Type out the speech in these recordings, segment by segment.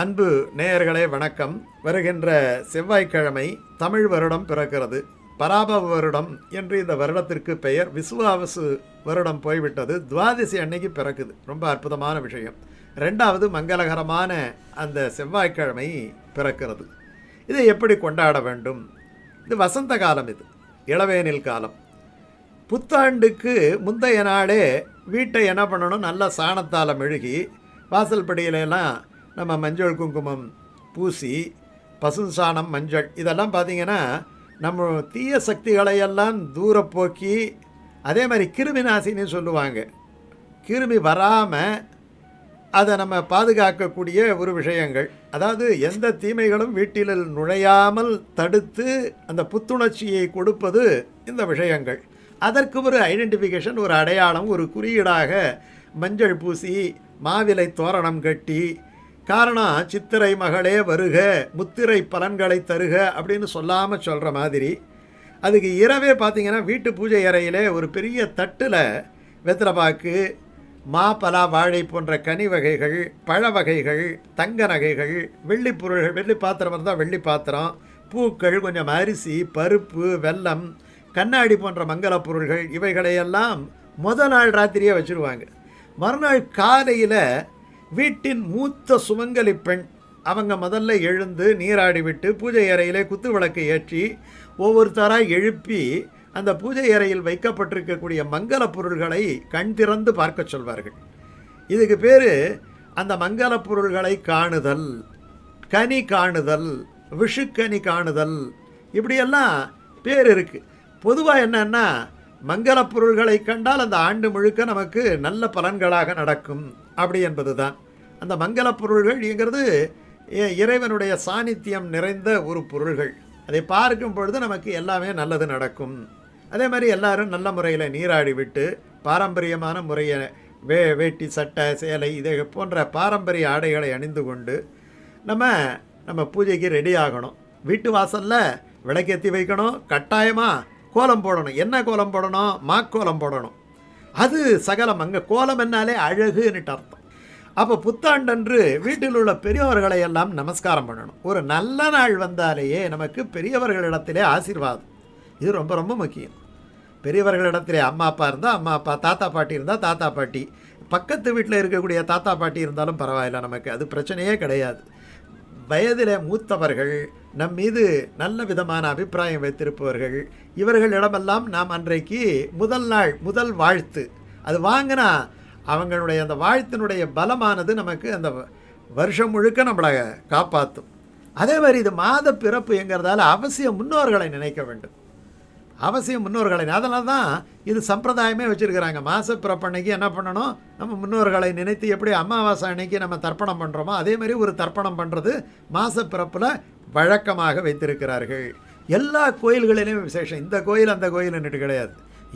அன்பு நேயர்களே வணக்கம். வருகின்ற செவ்வாய்க்கிழமை தமிழ் வருடம் பிறக்கிறது. பராபவ வருடம் என்று இந்த வருடத்திற்கு பெயர். விசுவாவசு வருடம் போய்விட்டது. துவாதசி அன்னைக்கு பிறக்குது. ரொம்ப அற்புதமான விஷயம். ரெண்டாவது மங்களகரமான அந்த செவ்வாய்க்கிழமை பிறக்கிறது. இதை எப்படி கொண்டாட வேண்டும்? இது வசந்த காலம், இது இளவேனில் காலம். புத்தாண்டுக்கு முந்தைய நாளே வீட்டை என்ன பண்ணணும், நல்லா சாணத்தால் மெழுகி வாசல் படியிலெல்லாம் நம்ம மஞ்சள் குங்குமம் பூசி, பசுஞ்சாணம் மஞ்சள் இதெல்லாம் பார்த்திங்கன்னா நம்ம தீய சக்திகளையெல்லாம் தூர போக்கி, அதே மாதிரி கிருமி நாசினி சொல்லுவாங்க, கிருமி வராமல் அதை நம்ம பாதுகாக்கக்கூடிய ஒரு விஷயங்கள். அதாவது எந்த தீமைகளும் வீட்டில் நுழையாமல் தடுத்து அந்த புத்துணர்ச்சியை கொடுப்பது இந்த விஷயங்கள். அதற்கு ஒரு ஐடென்டிஃபிகேஷன், ஒரு அடையாளம், ஒரு குறியீடாக மஞ்சள் பூசி மாவிலை தோரணம் கட்டி, காரணம் சித்திரை மகளே வருக முத்திரை பலன்களை தருக அப்படின்னு சொல்லாமல் சொல்கிற மாதிரி. அதுக்கு இரவே பார்த்திங்கன்னா வீட்டு பூஜை அறையிலே ஒரு பெரிய தட்டில் வெத்தலைப்பாக்கு, மா பலா வாழை போன்ற கனி வகைகள், பழ வகைகள், தங்க நகைகள், வெள்ளி பொருள்கள், வெள்ளி பாத்திரம் இருந்தால் வெள்ளி பாத்திரம், பூக்கள், கொஞ்சம் அரிசி, பருப்பு, வெல்லம், கண்ணாடி போன்ற மங்கள பொருள்கள் இவைகளையெல்லாம் முதல் நாள் ராத்திரியே வச்சுருவாங்க. மறுநாள் காலையில் வீட்டின் மூத்த சுமங்கலி பெண் அவங்க முதல்ல எழுந்து நீராடி விட்டு பூஜை அறையிலே குத்து விளக்கை ஏற்றி ஒவ்வொருத்தராக எழுப்பி அந்த பூஜை அறையில் வைக்கப்பட்டிருக்கக்கூடிய மங்கள பொருள்களை கண் திறந்து பார்க்க சொல்வார்கள். இதுக்கு பேர் அந்த மங்கள பொருள்களை காணுதல், கனி காணுதல், விஷுக்கனி காணுதல், இப்படியெல்லாம் பேர் இருக்குது. பொதுவாக என்னன்னா, மங்கள பொருள்களை கண்டால் அந்த ஆண்டு முழுக்க நமக்கு நல்ல பலன்களாக நடக்கும் அப்படி என்பது தான். அந்த மங்கள பொருள்கள்ங்கிறது இறைவனுடைய சாநித்தியம் நிறைந்த ஒரு பொருள்கள். அதை பார்க்கும் பொழுது நமக்கு எல்லாமே நல்லது நடக்கும். அதே மாதிரி எல்லாரும் நல்ல முறையில் நீராடி விட்டு பாரம்பரியமான முறையை வேட்டி, சட்டை, சேலை இதை போன்ற பாரம்பரிய ஆடைகளை அணிந்து கொண்டு நம்ம பூஜைக்கு ரெடி ஆகணும். வீட்டு வாசலில் விளக்கேற்றி வைக்கணும். கட்டாயமாக கோலம் போடணும். என்ன கோலம் போடணும்? மாக்கோலம் போடணும். அது சகலம். அங்கே கோலம் என்னாலே அழகுன்னுட்டு அர்த்தம். அப்போ புத்தாண்டன்று வீட்டில் உள்ள பெரியவர்களை எல்லாம் நமஸ்காரம் பண்ணணும். ஒரு நல்ல நாள் வந்தாலேயே நமக்கு பெரியவர்களிடத்திலே ஆசீர்வாதம். இது ரொம்ப ரொம்ப முக்கியம். பெரியவர்களிடத்திலே அம்மா அப்பா இருந்தால் அம்மா அப்பா, தாத்தா பாட்டி இருந்தால் தாத்தா பாட்டி, பக்கத்து வீட்டில் இருக்கக்கூடிய தாத்தா பாட்டி இருந்தாலும் பரவாயில்ல, நமக்கு அது பிரச்சனையே கிடையாது. வயதில் மூத்தவர்கள், நம் மீது நல்ல விதமான அபிப்பிராயம் வைத்திருப்பவர்கள், இவர்களிடமெல்லாம் நாம் அன்றைக்கு முதல் நாள் முதல் வாழ்த்து அது வாங்கினா அவங்களுடைய அந்த வாழ்த்தினுடைய பலமானது நமக்கு அந்த வருஷம் முழுக்க நம்மளை காப்பாற்றும். அதே மாதிரி இது மாத பிறப்பு என்கிறதால அவசியம் முன்னோர்களை நினைக்க வேண்டும். அவசியம் முன்னோர்களை. அதனால தான் இது சம்பிரதாயமே வச்சுருக்கிறாங்க. மாத பிறப்பு அன்னைக்கு என்ன பண்ணணும், நம்ம முன்னோர்களை நினைத்து எப்படி அமாவாசை அன்னைக்கு நம்ம தர்ப்பணம் பண்ணுறோமோ அதே மாதிரி ஒரு தர்ப்பணம் பண்ணுறது மாத பிறப்பில் வழக்கமாக வைத்திருக்கிறார்கள். எல்லா கோயில்களிலையும் விசேஷம். இந்த கோயில் அந்த கோயில்னுட்டு கிடையாது.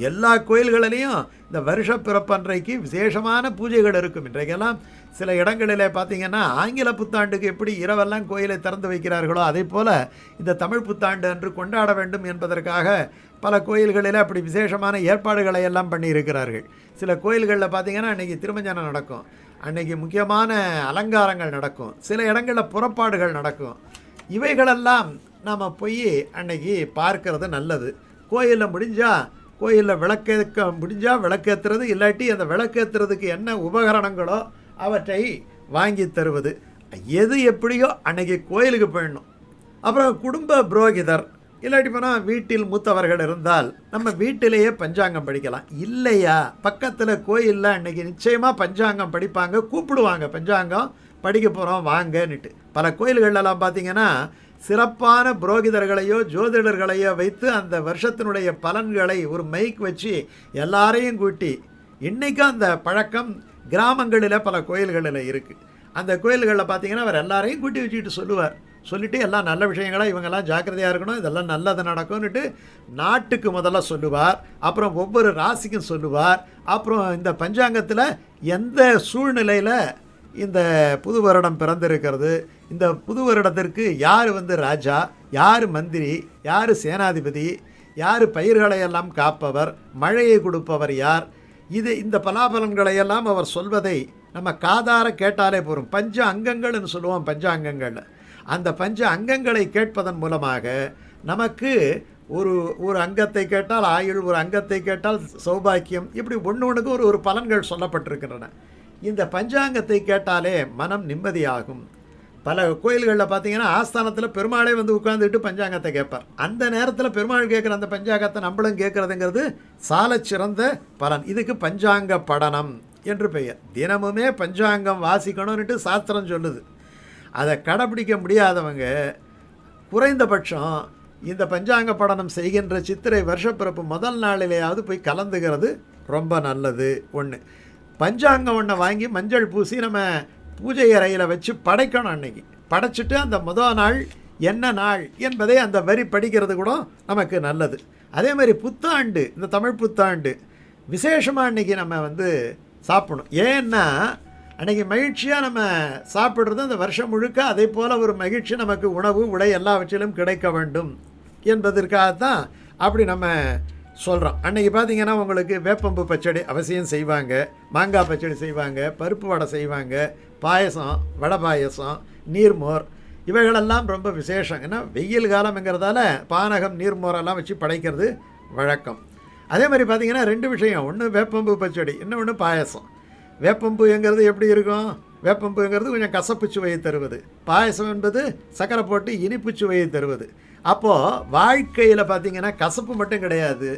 எல்லா கோயில்களிலையும் இந்த வருஷ பிறப்பு அன்றைக்கு விசேஷமான பூஜைகள் இருக்கும். இன்றைக்கெல்லாம் சில இடங்களில் பார்த்திங்கன்னா ஆங்கில புத்தாண்டுக்கு எப்படி இரவெல்லாம் கோயிலை திறந்து வைக்கிறார்களோ அதே போல் இந்த தமிழ் புத்தாண்டு அன்று கொண்டாட வேண்டும் என்பதற்காக பல கோயில்களில் அப்படி விசேஷமான ஏற்பாடுகளை எல்லாம் பண்ணியிருக்கிறார்கள். சில கோயில்களில் பார்த்திங்கன்னா அன்றைக்கி திருமஞ்சனம் நடக்கும், அன்றைக்கி முக்கியமான அலங்காரங்கள் நடக்கும், சில இடங்களில் புறப்பாடுகள் நடக்கும். இவைகளெல்லாம் நாம் போய் அன்னைக்கு பார்க்கறது நல்லது. கோயிலில் முடிஞ்சால் கோயிலில் விளக்கேற்க முடிஞ்சால் விளக்கேற்றுறது, இல்லாட்டி அந்த விளக்கேற்றுறதுக்கு என்ன உபகரணங்களோ அவற்றை வாங்கி தருவது. எது எப்படியோ அன்றைக்கி கோயிலுக்கு போயிடணும். அப்புறம் குடும்ப புரோகிதர், இல்லாட்டி போனால் வீட்டில் மூத்தவர்கள் இருந்தால் நம்ம வீட்டிலேயே பஞ்சாங்கம் படிக்கலாம். இல்லையா பக்கத்தில் கோயிலில் அன்றைக்கி நிச்சயமாக பஞ்சாங்கம் படிப்பாங்க, கூப்பிடுவாங்க, பஞ்சாங்கம் படிக்க போகிறோம் வாங்கன்னுட்டு. பல கோயில்களெல்லாம் பார்த்திங்கன்னா சிறப்பான புரோகிதர்களையோ ஜோதிடர்களையோ வைத்து அந்த வருஷத்தினுடைய பலன்களை ஒரு மைக் வச்சு எல்லாரையும் கூட்டி, இன்றைக்கும் அந்த பழக்கம் கிராமங்களில் பல கோயில்களில் இருக்குது. அந்த கோயில்களில் பார்த்திங்கன்னா அவர் எல்லாரையும் கூட்டி வச்சுக்கிட்டு சொல்லுவார். சொல்லிவிட்டு எல்லாம் நல்ல விஷயங்களாக இவங்கெல்லாம் ஜாக்கிரதையாக இருக்கணும், இதெல்லாம் நல்லது நடக்கும்னுட்டு நாட்டுக்கு முதல்ல சொல்லுவார். அப்புறம் ஒவ்வொரு ராசிக்கும் சொல்லுவார். அப்புறம் இந்த பஞ்சாங்கத்தில் எந்த சூழ்நிலையில் இந்த புது வருடம் பிறந்திருக்கிறது, இந்த புது வருடத்திற்கு யார் ராஜா, யார் மந்திரி, யார் சேனாதிபதி, யார் பயிர்களையெல்லாம் காப்பவர், மழையை கொடுப்பவர் யார், இந்த பலாபலன்களையெல்லாம் அவர் சொல்வதை நம்ம காதார கேட்டாலே போகும். பஞ்ச அங்கங்கள்னு சொல்லுவோம் பஞ்சாங்கங்கள். அந்த பஞ்ச அங்கங்களை கேட்பதன் மூலமாக நமக்கு ஒரு அங்கத்தை கேட்டால் ஆயுள், ஒரு அங்கத்தை கேட்டால் சௌபாக்கியம், இப்படி ஒன்றுக்கு ஒரு பலன்கள் சொல்லப்பட்டிருக்கின்றன. இந்த பஞ்சாங்கத்தை கேட்டாலே மனம் நிம்மதியாகும். பல கோயில்களில் பார்த்தீங்கன்னா ஆஸ்தானத்தில் பெருமாளே வந்து உட்கார்ந்துட்டு பஞ்சாங்கத்தை கேட்பார். அந்த நேரத்தில் பெருமாள் கேட்குற அந்த பஞ்சாங்கத்தை நம்மளும் கேட்குறதுங்கிறது சால சிறந்த பலன். இதுக்கு பஞ்சாங்க படனம் என்று பெயர். தினமுமே பஞ்சாங்கம் வாசிக்கணும்னுட்டு சாஸ்திரம் சொல்லுது. அதை கடைப்பிடிக்க முடியாதவங்க குறைந்தபட்சம் இந்த பஞ்சாங்க படனம் செய்கின்ற சித்திரை வருஷப்பிறப்பு முதல் நாளிலேயாவது போய் கலந்துகிறது ரொம்ப நல்லது. ஒன்று, பஞ்சாங்கம் ஒன்றை வாங்கி மஞ்சள் பூசி நம்ம பூஜை அறையில் வச்சு படைக்கணும். அன்னைக்கு படைச்சிட்டு அந்த முதல் நாள் என்ன நாள் என்பதை அந்த வரி படிக்கிறது கூட நமக்கு நல்லது. அதே மாதிரி புத்தாண்டு, இந்த தமிழ் புத்தாண்டு விசேஷமாக அன்றைக்கி நம்ம வந்து சாப்பிடணும். ஏன்னா அன்றைக்கி மகிழ்ச்சியாக நம்ம சாப்பிட்றது அந்த வருஷம் முழுக்க அதே போல் ஒரு மகிழ்ச்சி நமக்கு உணவு உடை எல்லாவற்றிலும் கிடைக்க வேண்டும் என்பதற்காகத்தான் அப்படி நம்ம சொல்கிறோம். அன்றைக்கி பார்த்திங்கன்னா உங்களுக்கு வேப்பம்பு பச்சடி அவசியம் செய்வாங்க, மாங்காய் பச்சடி செய்வாங்க, பருப்பு வடை செய்வாங்க, பாயசம், வடை பாயசம், நீர்மோர், இவைகளெல்லாம் ரொம்ப விசேஷம். ஏன்னா வெயில் காலம்ங்கிறதால பானகம் நீர்மோரெல்லாம் வச்சு படைக்கிறது வழக்கம். அதே மாதிரி பார்த்திங்கன்னா 2 விஷயம், ஒன்று வேப்பம்பு பச்சடி, இன்னொன்று பாயசம். வேப்பம்புங்கிறது எப்படி இருக்கும்? வேப்பம்புங்கிறது கொஞ்சம் கசப்பு சுவையை தருவது, பாயசம் என்பது சக்கரை போட்டு இனிப்பு சுவையை தருவது. அப்போது வாழ்க்கையில் பார்த்திங்கன்னா கசப்பு மட்டும் கிடையாது,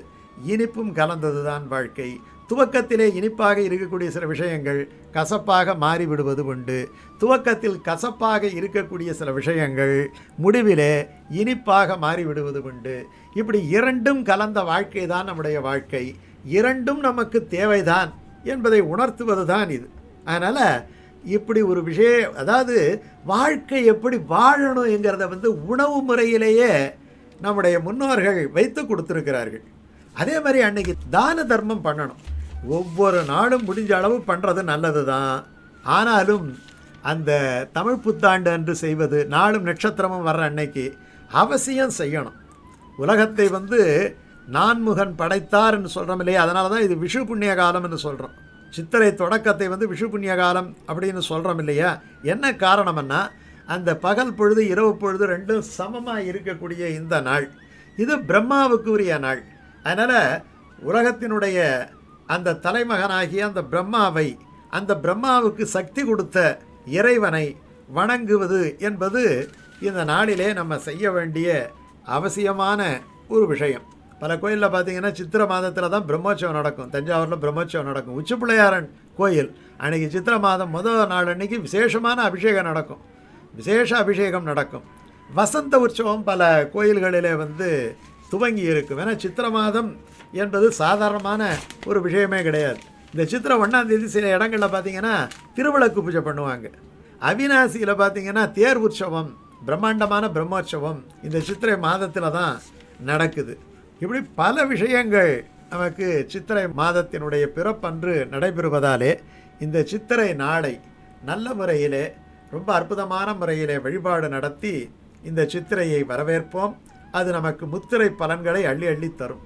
இனிப்பும் கலந்தது தான் வாழ்க்கை. துவக்கத்திலே இனிப்பாக இருக்கக்கூடிய சில விஷயங்கள் கசப்பாக மாறிவிடுவது உண்டு. துவக்கத்தில் கசப்பாக இருக்கக்கூடிய சில விஷயங்கள் முடிவிலே இனிப்பாக மாறிவிடுவது உண்டு. இப்படி 2ம் கலந்த வாழ்க்கை தான் நம்முடைய வாழ்க்கை. 2ம் நமக்கு தேவைதான் என்பதை உணர்த்துவது தான் இது. அதனால் இப்படி ஒரு விஷயம், அதாவது வாழ்க்கை எப்படி வாழணுங்கிறத வந்து உணவு முறையிலேயே நம்முடைய முன்னோர்கள் வைத்து கொடுத்துருக்கிறார்கள். அதே மாதிரி அன்னைக்கு தான தர்மம் பண்ணணும். ஒவ்வொரு நாளும் முடிஞ்ச அளவு பண்ணுறது நல்லது தான். ஆனாலும் அந்த தமிழ் புத்தாண்டு அன்று செய்வது, நாளும் நட்சத்திரமும் வர்ற அன்னைக்கு அவசியம் செய்யணும். உலகத்தை வந்து நான்முகன் படைத்தார்ன்னு சொல்கிறோம் இல்லையா, அதனால தான் இது விஷு புண்ணிய காலம்னு சொல்கிறோம். சித்திரை தொடக்கத்தை வந்து விஷு புண்ணிய காலம் அப்படின்னு சொல்கிறோம் இல்லையா. என்ன காரணம்னா அந்த பகல் பொழுது இரவு பொழுது 2ம் சமமாக இருக்கக்கூடிய இந்த நாள் இது பிரம்மாவுக்கு உரிய நாள். அதனால் உலகத்தினுடைய அந்த தலைமகனாகிய அந்த பிரம்மாவை, அந்த பிரம்மாவுக்கு சக்தி கொடுத்த இறைவனை வணங்குவது என்பது இந்த நாளிலே நம்ம செய்ய வேண்டிய அவசியமான ஒரு விஷயம். பல கோயிலில் பார்த்தீங்கன்னா சித்திரை மாதத்தில் தான் பிரம்மோற்சவம் நடக்கும். தஞ்சாவூரில் பிரம்மோற்சவம் நடக்கும். உச்சிப்பிள்ளையாரன் கோயில் அன்றைக்கி சித்திரை மாதம் முதல் நாள் அன்றைக்கி விசேஷமான அபிஷேகம் நடக்கும், விசேஷ அபிஷேகம் நடக்கும். வசந்த உற்சவம் பல கோயில்களிலே வந்து துவங்கி இருக்கும். ஏன்னா சித்திரை மாதம் என்பது சாதாரணமான ஒரு விஷயமே கிடையாது. இந்த சித்திரை 1ஆம் தேதி சில இடங்களில் பார்த்திங்கன்னா திருவிளக்கு பூஜை பண்ணுவாங்க. அவிநாசியில் பார்த்திங்கன்னா தேர் உற்சவம், பிரம்மாண்டமான பிரம்மோற்சவம் இந்த சித்திரை மாதத்தில் தான் நடக்குது. இப்படி பல விஷயங்கள் நமக்கு சித்திரை மாதத்தினுடைய பிறப்பன்று நடைபெறுவதாலே இந்த சித்திரை நாளை நல்ல முறையிலே, ரொம்ப அற்புதமான முறையிலே வழிபாடு நடத்தி இந்த சித்திரையை வரவேற்போம். அது நமக்கு முத்திரை பலன்களை அள்ளி அள்ளி தரும்.